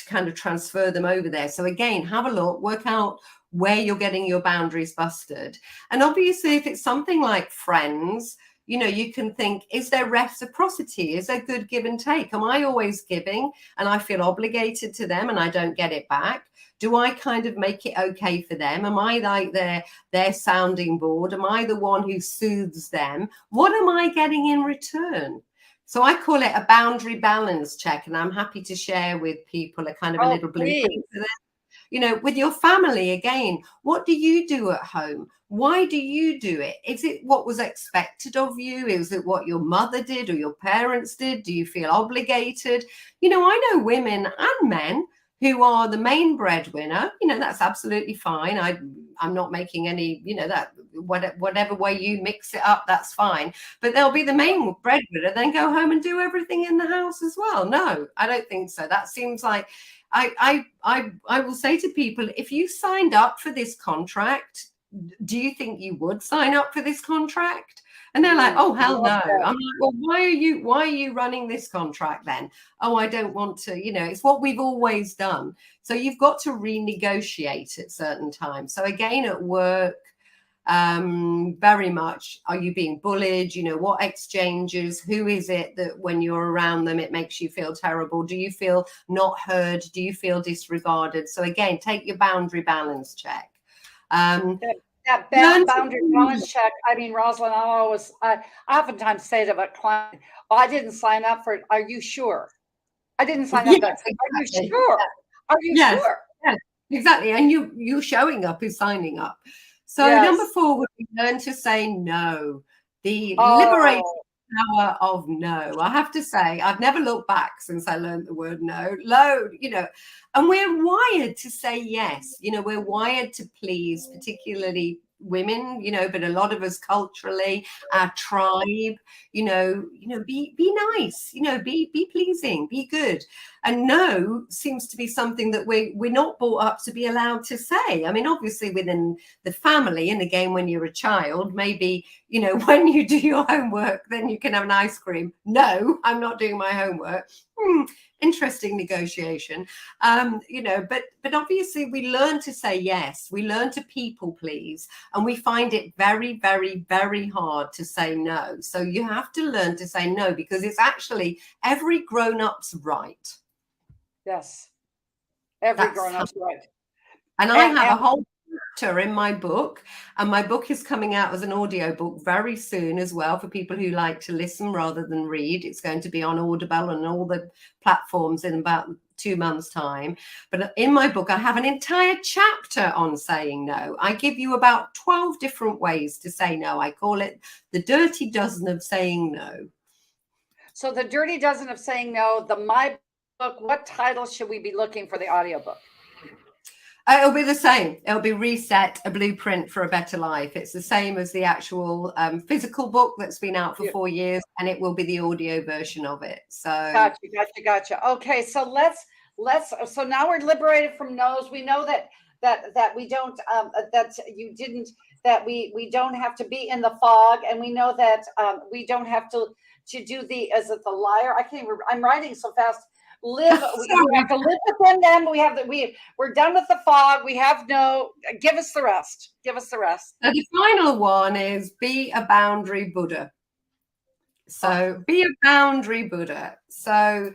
kind of transfer them over there. So again, have a look, work out where you're getting your boundaries busted. And obviously, if it's something like friends, you know, you can think, is there reciprocity? Is there good give and take? Am I always giving and I feel obligated to them and I don't get it back? Do I kind of make it okay for them? Am I like their sounding board? Am I the one who soothes them? What am I getting in return? So I call it a boundary balance check, and I'm happy to share with people a kind of a little blueprint for that. You know, with your family, again, what do you do at home? Why do you do it? Is it what was expected of you? Is it what your mother did or your parents did? Do you feel obligated? You know, I know women and men who are the main breadwinner. You know, that's absolutely fine. I'm not making any, you know, that whatever way you mix it up, that's fine. But they'll be the main breadwinner, then go home and do everything in the house as well. No, I don't think so. That seems like I will say to people, if you signed up for this contract, do you think you would sign up for this contract? And they're like, oh, hell no. I'm like, well, why are you running this contract then? Oh, I don't want to, you know, it's what we've always done. So you've got to renegotiate at certain times. So again, at work, very much, are you being bullied? You know, what exchanges, who is it that when you're around them, it makes you feel terrible? Do you feel not heard? Do you feel disregarded? So again, take your boundary balance check. That boundary balance check. I mean, Rosalyn, I oftentimes say to a client, oh, I didn't sign up for it. Are you sure? I didn't sign up for it. Are you sure? Are you sure? Yes, exactly. And you showing up is signing up. So number 4 would be learn to say no. The liberating power of no. I have to say, I've never looked back since I learned the word no. You know, and we're wired to say yes. You know, we're wired to please, particularly women, but a lot of us culturally, our tribe, be nice, be pleasing, be good. And no seems to be something that we're not brought up to be allowed to say. I mean, obviously within the family, and again, when you're a child, maybe, when you do your homework, then you can have an ice cream. No, I'm not doing my homework. Interesting negotiation. But obviously we learn to say yes. We learn to people please, and we find it very, very, very hard to say no. So you have to learn to say no, because it's actually every grown-up's right. Yes. Every grown-up's right. And I have a whole chapter in my book, and my book is coming out as an audio book very soon as well, for people who like to listen rather than read. It's going to be on Audible and all the platforms in about 2 months' time. But in my book, I have an entire chapter on saying no. I give you about 12 different ways to say no. I call it the dirty dozen of saying no. So the dirty dozen of saying no, my book, what title should we be looking for the audiobook? It'll be the same. It'll be Reset, a Blueprint for a Better Life. It's the same as the actual physical book that's been out for 4 years, and it will be the audio version of it. So gotcha. Okay, so so now we're liberated from no's. We know that we don't that we don't have to be in the fog, and we know that we don't have to do is it the liar? I can't even. I'm writing so fast. We have to live within them. We're done with the fog. We have give us the rest. Give us the rest. Now the final one is be a boundary Buddha. So be a boundary Buddha. So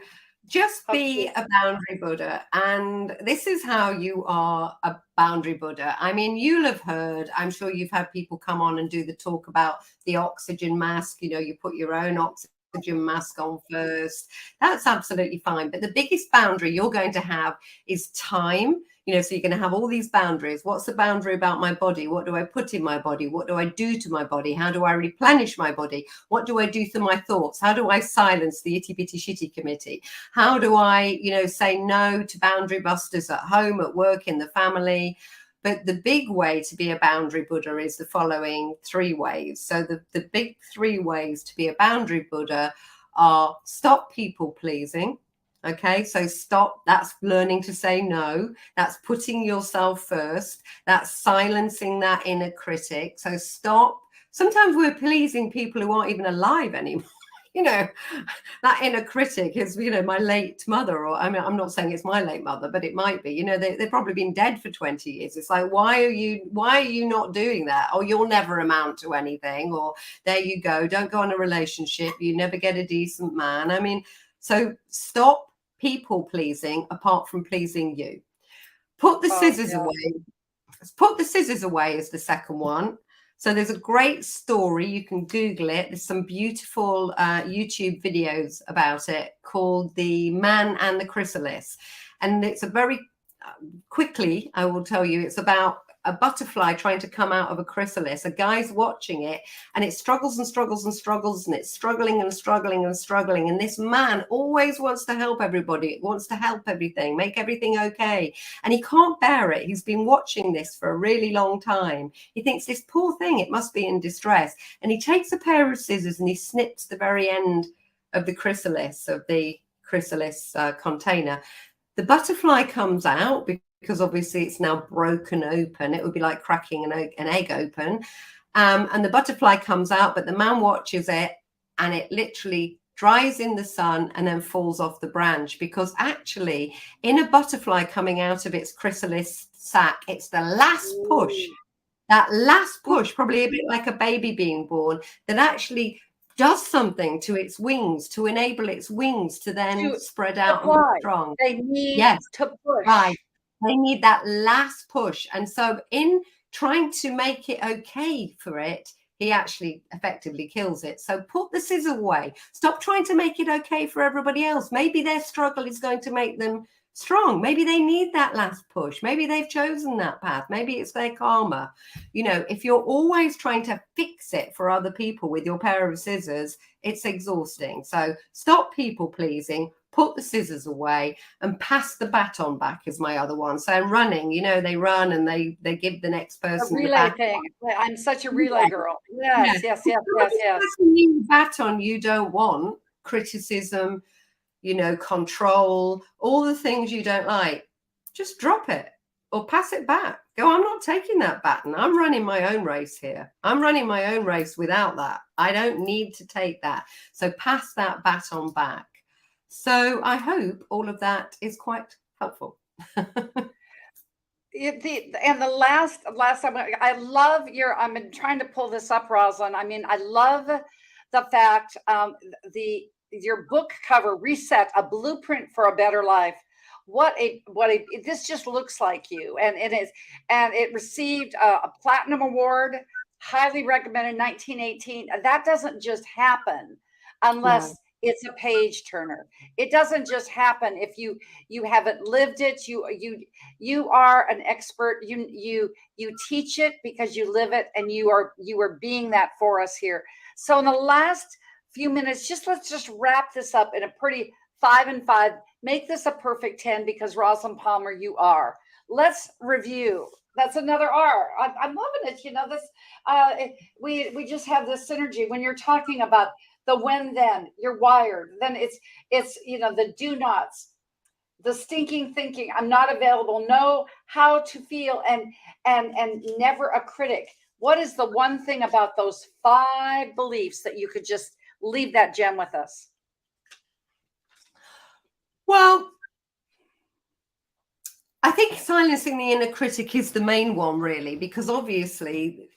just be a boundary Buddha. And this is how you are a boundary Buddha. I mean, you'll have heard, I'm sure you've had people come on and do the talk about the oxygen mask. You put your own oxygen mask on first. That's absolutely fine. But the biggest boundary you're going to have is time. So you're going to have all these boundaries. What's the boundary about my body? What do I put in my body? What do I do to my body? How do I replenish my body? What do I do to my thoughts? How do I silence the itty bitty shitty committee? How do I, say no to boundary busters at home, at work, in the family? But the big way to be a boundary Buddha is the following 3 ways. So the big 3 ways to be a boundary Buddha are stop people pleasing. Okay, so stop. That's learning to say no. That's putting yourself first. That's silencing that inner critic. So stop. Sometimes we're pleasing people who aren't even alive anymore. That inner critic is, my late mother, or I mean, I'm not saying it's my late mother, but it might be, they've probably been dead for 20 years. It's like, why are you not doing that? Or you'll never amount to anything, or there you go. Don't go on a relationship. You never get a decent man. I mean, so stop people pleasing apart from pleasing you. Put the scissors away. Put the scissors away is the second one. So there's a great story. You can Google it. There's some beautiful YouTube videos about it called The Man and the Chrysalis. And it's a very quickly, I will tell you, it's about a butterfly trying to come out of a chrysalis. A guy's watching it, and it struggles and struggles and struggles, and it's struggling and struggling and struggling. And this man always wants to help everybody, wants to help everything, make everything okay. And he can't bear it. He's been watching this for a really long time. He thinks, this poor thing, it must be in distress. And he takes a pair of scissors and he snips the very end of the chrysalis, container. The butterfly comes out because obviously it's now broken open. It would be like cracking an egg open. And the butterfly comes out, but the man watches it, and it literally dries in the sun and then falls off the branch, because actually in a butterfly coming out of its chrysalis sac, it's the last push, that last push, probably a bit like a baby being born, that actually does something to its wings to enable its wings to then spread out and be strong. They need to push. Right. They need that last push. And so in trying to make it okay for it, he actually effectively kills it. So put the scissors away. Stop trying to make it okay for everybody else. Maybe their struggle is going to make them strong. Maybe they need that last push. Maybe they've chosen that path. Maybe it's their karma. If you're always trying to fix it for other people with your pair of scissors, it's exhausting. So stop people pleasing. put the scissors away, and pass the baton back is my other one. So running, you know, they run and they give the next person A the relay baton. thing. I'm such a relay girl. Yes, Yeah. yes, yes, yes, yes. Passing you the baton you don't want, criticism, you know, control, all the things you don't like, just drop it or pass it back. Go, I'm not taking that baton. I'm running my own race here. I'm running my own race without that. I don't need to take that. So pass that baton back. So I hope all of that is quite helpful. And the last time, I love your, I've been trying to pull this up, Rosalyn. I mean, I love the fact, your book cover, Reset, a Blueprint for a Better Life. This just looks like you. And it received a platinum award, highly recommended, 1918. That doesn't just happen unless it's a page turner. It doesn't just happen if you haven't lived it. You are an expert. You teach it because you live it, and you are being that for us here. So in the last few minutes, let's just wrap this up in a pretty 5 and 5. Make this a perfect 10 because Rosalyn Palmer, you are. Let's review. That's another R. I'm loving it. You know, this we just have this synergy when you're talking about the when then, you're wired. Then it's you know, the do nots, the stinking thinking, I'm not available, know how to feel, and never a critic. What is the one thing about those 5 beliefs that you could just leave that gem with us? Well, I think silencing the inner critic is the main one, really, because obviously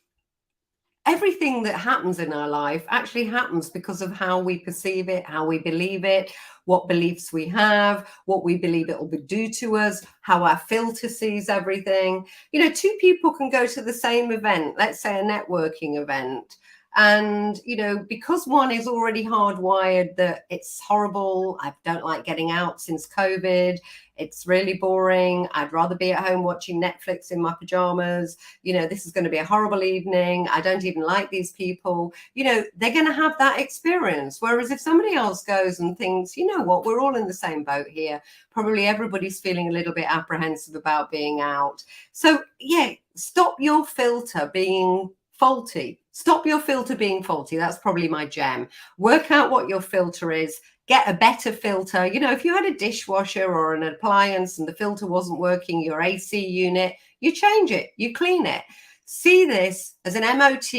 everything that happens in our life actually happens because of how we perceive it, how we believe it, what beliefs we have, what we believe it will do to us, how our filter sees everything. You know, 2 people can go to the same event, let's say a networking event, and, you know, because one is already hardwired that it's horrible, I don't like getting out since COVID, it's really boring, I'd rather be at home watching Netflix in my pajamas, you know, this is going to be a horrible evening, I don't even like these people, you know, they're going to have that experience. Whereas if somebody else goes and thinks, you know what, we're all in the same boat here, probably everybody's feeling a little bit apprehensive about being out. So yeah, stop your filter being faulty. Stop your filter being faulty. That's probably my gem. Work out what your filter is. Get a better filter. You know, if you had a dishwasher or an appliance and the filter wasn't working, your AC unit, you change it, you clean it. See this as an MOT.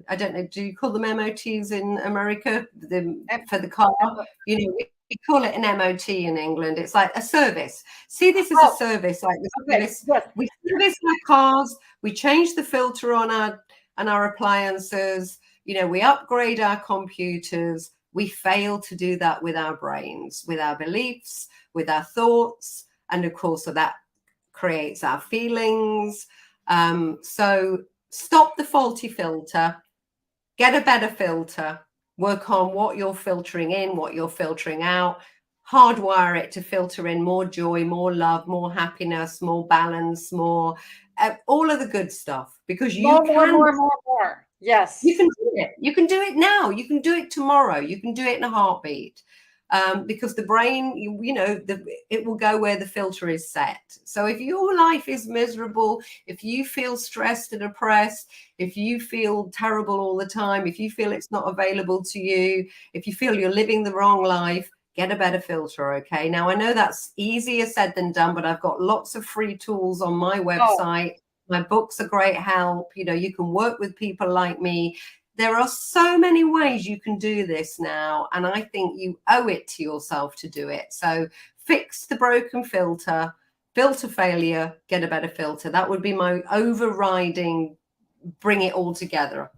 I don't know, do you call them MOTs in America for the car? You know, we call it an MOT in England. It's like a service. See this as a service, like this. Yes. We service our cars. We change the filter on our appliances. You know, we upgrade our computers. We fail to do that with our brains, with our beliefs, with our thoughts, and of course, so that creates our feelings. So stop the faulty filter. Get a better filter. Work on what you're filtering in, what you're filtering out. Hardwire it to filter in more joy, more love, more happiness, more balance, more all of the good stuff. Because you can more. Yes, you can do it. You can do it now. You can do it tomorrow. You can do it in a heartbeat. Because the brain, you know, it will go where the filter is set. So if your life is miserable, if you feel stressed and oppressed, if you feel terrible all the time, if you feel it's not available to you, if you feel you're living the wrong life, get a better filter, okay? Now, I know that's easier said than done, but I've got lots of free tools on my website. My books are great help. You know, you can work with people like me. There are so many ways you can do this now, and I think you owe it to yourself to do it. So fix the broken filter failure, get a better filter. That would be my overriding, bring it all together.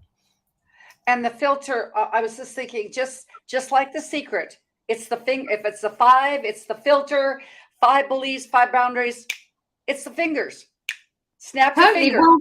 And the filter, I was just thinking, just like The Secret, it's the thing. If it's the 5, it's the filter, 5 beliefs, 5 boundaries. It's the fingers. Snap your finger. Well,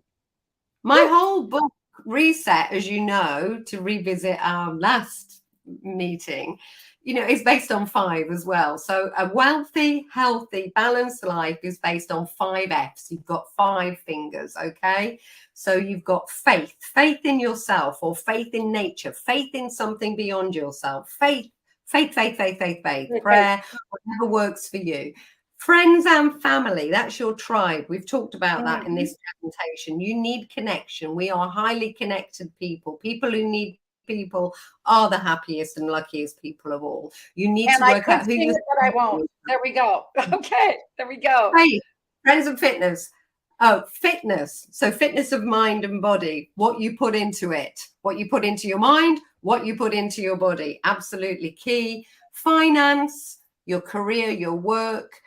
my whole book, Reset, as you know, to revisit our last meeting, you know, is based on 5 as well. So a wealthy, healthy, balanced life is based on 5 F's. You've got 5 fingers, okay? So you've got faith in yourself, or faith in nature, faith in something beyond yourself, faith Faith, prayer, whatever works for you. Friends and family, that's your tribe. We've talked about that in this presentation. You need connection. We are highly connected people. People who need people are the happiest and luckiest people of all. You need to work out who you are. But I won't. There we go. Okay, there we go. Hey, friends and fitness. Oh, fitness. So fitness of mind and body, what you put into it, what you put into your mind, what you put into your body. Absolutely key. Finance, your career, your work.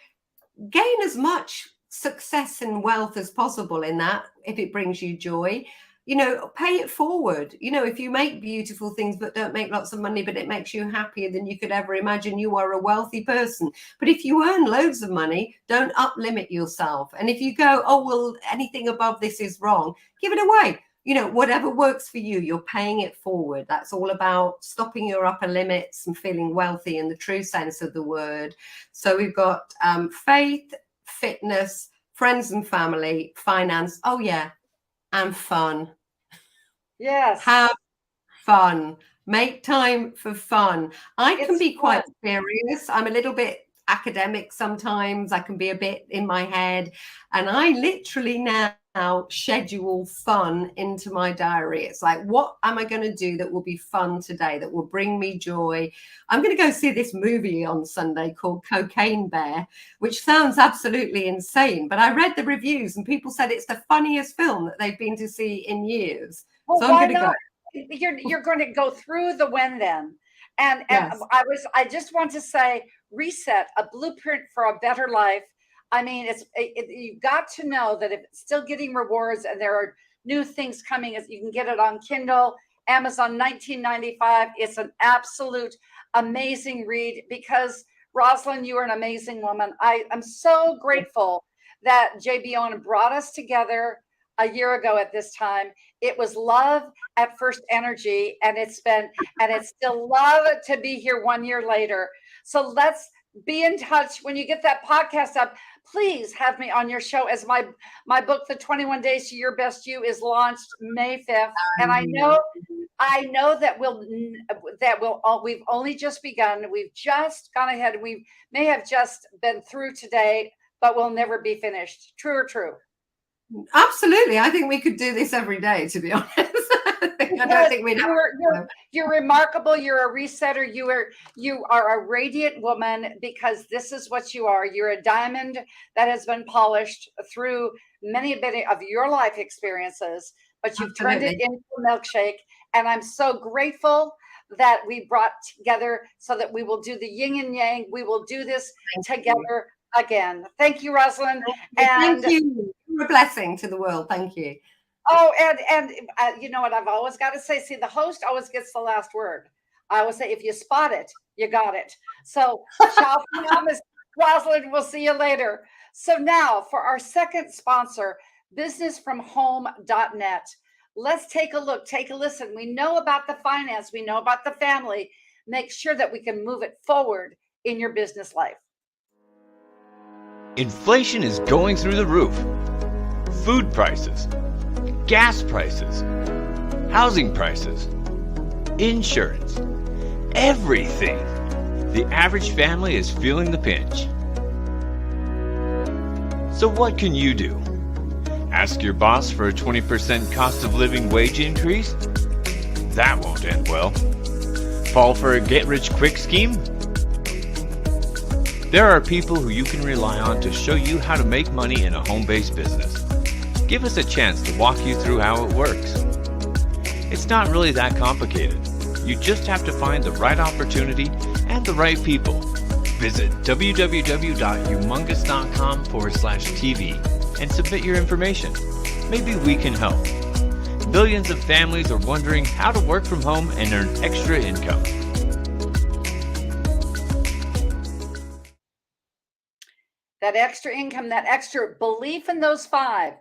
Gain as much success and wealth as possible in that if it brings you joy. You know, pay it forward. You know, if you make beautiful things but don't make lots of money, but it makes you happier than you could ever imagine, you are a wealthy person. But if you earn loads of money, don't uplimit yourself. And if you go, oh, well, anything above this is wrong, give it away. You know, whatever works for you, you're paying it forward. That's all about stopping your upper limits and feeling wealthy in the true sense of the word. So we've got faith, fitness, friends and family, finance. Oh, yeah. And fun. Yes. Have fun. Make time for fun. I can be quite serious. I'm a little bit academic sometimes. I can be a bit in my head. And I literally now schedule fun into my diary. It's like, what am I going to do that will be fun today, that will bring me joy? I'm going to go see this movie on Sunday called Cocaine Bear, which sounds absolutely insane. But I read the reviews and people said it's the funniest film that they've been to see in years. Well, so I'm going to go. You're going to go through the when then. And Yes. I just want to say, reset, a blueprint for a better life. I mean, you've got to know that if it's still getting rewards and there are new things coming, you can get it on Kindle, Amazon, $19.95. It's an absolute amazing read because, Rosalyn, you are an amazing woman. I am so grateful that JB Owen brought us together a year ago at this time. It was love at first energy, and it's still love to be here 1 year later. So let's be in touch. When you get that podcast up, please have me on your show, as my book, The 21 Days to Your Best You, is launched May 5th. And I know that we've only just begun. We've just gone ahead. We may have just been through today, but we'll never be finished. True or true? Absolutely. I think we could do this every day, to be honest. I don't think we'd you're remarkable. You're a resetter. You are a radiant woman, because this is what you are. You're a diamond that has been polished through many of your life experiences, but you've turned it into a milkshake. And I'm so grateful that we brought together so that we will do the yin and yang. We will do this together again. Thank you, Rosalyn. Thank you. You're a blessing to the world. Thank you. Oh, and you know what I've always got to say? See, the host always gets the last word. I always say, if you spot it, you got it. So, ciao for now, Miss Rosalyn. We'll see you later. So now for our second sponsor, businessfromhome.net. Let's take a look, take a listen. We know about the finance. We know about the family. Make sure that we can move it forward in your business life. Inflation is going through the roof. Food prices, gas prices, housing prices, insurance, everything. The average family is feeling the pinch. So what can you do? Ask your boss for a 20% cost of living wage increase? That won't end well. Fall for a get-rich-quick scheme? There are people who you can rely on to show you how to make money in a home-based business. Give us a chance to walk you through how it works. It's not really that complicated. You just have to find the right opportunity and the right people. Visit www.humongous.com/TV and submit your information. Maybe we can help. Billions of families are wondering how to work from home and earn extra income. That extra income, that extra belief in those five.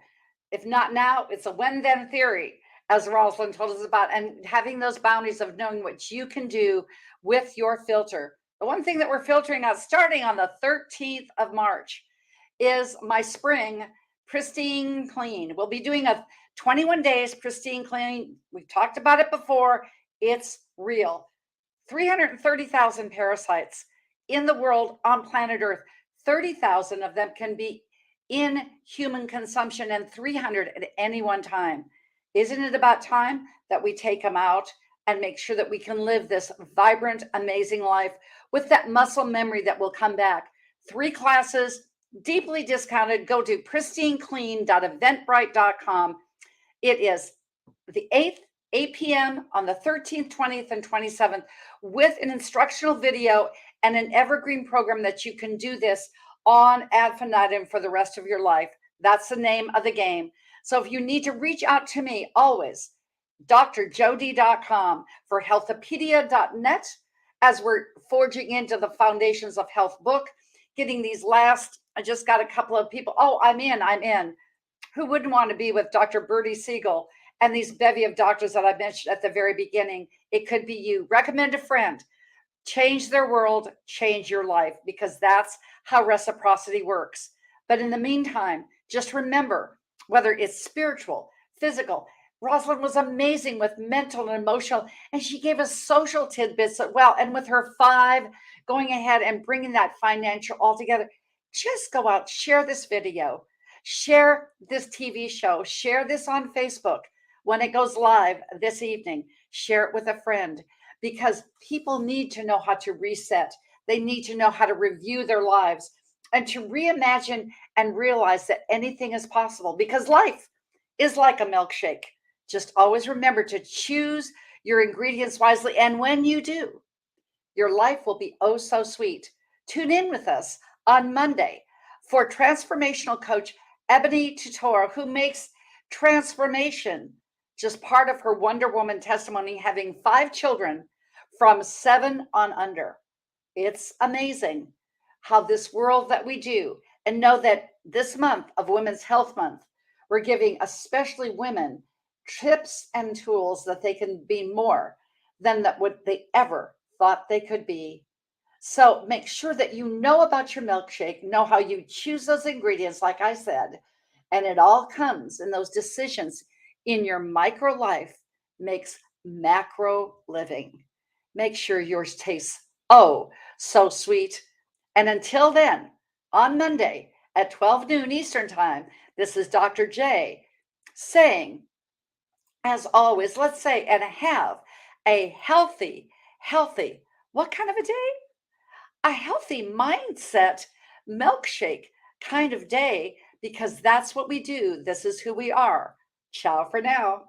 If not now, it's a when then theory, as Rosalyn told us about, and having those boundaries of knowing what you can do with your filter. The one thing that we're filtering out starting on the 13th of March is my spring pristine clean. We'll be doing a 21 days pristine clean. We've talked about it before. It's real. 330,000 parasites in the world on planet Earth. 30,000 of them can be in human consumption and 300 at any one time. Isn't it about time that we take them out and make sure that we can live this vibrant, amazing life with that muscle memory that will come back? 3 classes, deeply discounted. Go to pristineclean.eventbrite.com. It is the 8th, 8 p.m. on the 13th, 20th, and 27th with an instructional video and an evergreen program that you can do this on ad infinitum for the rest of your life. That's the name of the game. So if you need to reach out to me, always drjod.com, for healthopedia.net, as we're forging into the Foundations of Health book, getting these last, I just got a couple of people. Oh, I'm in. Who wouldn't want to be with Dr. Bertie Siegel and these bevy of doctors that I mentioned at the very beginning? It could be you. Recommend a friend. Change their world, change your life, because that's how reciprocity works. But in the meantime, just remember, whether it's spiritual, physical, Rosalyn was amazing with mental and emotional, and she gave us social tidbits as well. And with her 5, going ahead and bringing that financial all together, just go out, share this video, share this TV show, share this on Facebook when it goes live this evening, share it with a friend, because people need to know how to reset. They need to know how to review their lives and to reimagine and realize that anything is possible, because life is like a milkshake. Just always remember to choose your ingredients wisely. And when you do, your life will be oh so sweet. Tune in with us on Monday for transformational coach Ebony Tutora, who makes transformation just part of her Wonder Woman testimony, having 5 children from 7 on under. It's amazing how this world that we do, and know that this month of Women's Health Month, we're giving especially women tips and tools that they can be more than that what they ever thought they could be. So make sure that you know about your milkshake, know how you choose those ingredients, like I said, and it all comes in those decisions in your micro life makes macro living. Make sure yours tastes oh so sweet. And until then, on Monday at 12 noon Eastern Time, this is Dr. J saying, as always, let's say and have a healthy, what kind of a day? A healthy mindset, milkshake kind of day, because that's what we do. This is who we are. Ciao for now.